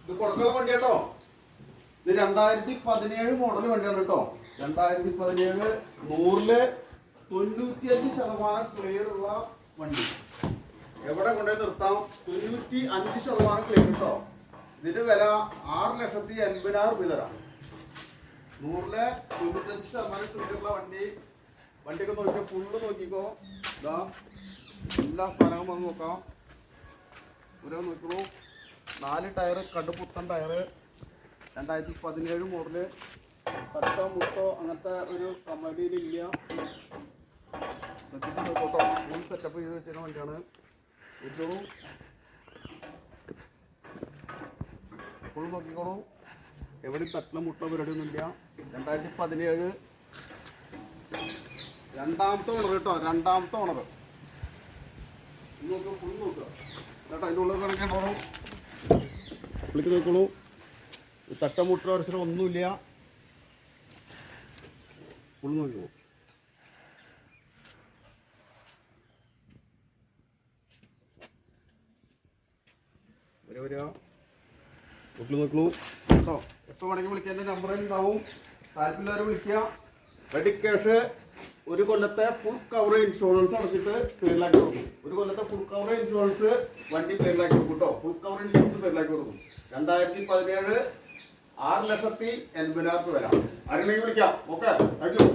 ഇത് കൊടുക്കുന്ന വണ്ടി കേട്ടോ. ഇത് 2017 മോഡൽ വണ്ടിയാണ് കേട്ടോ. 2017 100-ല് 95% ക്ലിയർ ഉള്ള വണ്ടി. എവിടെ കൊണ്ടുപോയി നിർത്താം? 95% ക്ലിയർ കേട്ടോ. ഇതിന്റെ വില 6,80,000 രൂപ തരാം. 100-ലെ 95% ക്ലിയർ ഉള്ള വണ്ടി. വണ്ടിയൊക്കെ നോക്കിക്കോ, ഫുള്ള് നോക്കിക്കോ. ഇതാ എല്ലാ സ്ഥലവും വന്ന് നോക്കാം. ഓരോ നോക്കിക്കോളൂ. 4 ടയർ, കടുപുത്തൻ ടയർ. 2017 മോഡല്. കട്ടോ മുട്ടോ അങ്ങനത്തെ ഒരു കമ്പനിയിലില്ല. നോക്കോട്ടോ, ഫുൾ സെറ്റപ്പ് ചെയ്ത് വെച്ചിരുന്ന വണ്ടിയാണ്. നോക്കിക്കോളൂ, ഫുൾ നോക്കിക്കോളൂ. എവിടെയും തട്ടില മുട്ട പരിപാടിയൊന്നുമില്ല. 2017 രണ്ടാമത്തെ ഓണർ കേട്ടോ. രണ്ടാമത്തെ ഓണർ നോക്കുക, ഫുൾ നോക്കുക കേട്ടോ. അതിൻ്റെ ഉള്ളിൽ കിടക്കണോ പുള്ളിക്ക് നോക്കോളൂ. തട്ടമുട്ട വരച്ചിട്ട് ഒന്നുമില്ല. ഫുൾ നോക്കിക്കോ. വരിക വീട്ടിൽ നോക്കൂ കേട്ടോ. എപ്പോൾ വേണമെങ്കിൽ വിളിക്കാൻ എൻ്റെ നമ്പറിൽ ഉണ്ടാവും. താല്പര്യമുള്ളവർ വിളിക്കുക. റെഡി ക്യാഷ് 1 കൊല്ലത്തെ ഫുൾ കവർ ഇൻഷുറൻസ് അടച്ചിട്ട് പേരിലാക്കി കൊടുക്കും. 1 കൊല്ലത്തെ ഫുൾ കവർ ഇൻഷുറൻസ് വണ്ടി പേരിലാക്കി കൊടുക്കും കേട്ടോ. ഫുൾ കവർ ഇൻഷുറൻസ് പേരിലാക്കി കൊടുക്കും. 2017 6,80,000 രൂപ വരാം. ആരെങ്കിലും വിളിക്കാം. Okay, thank you.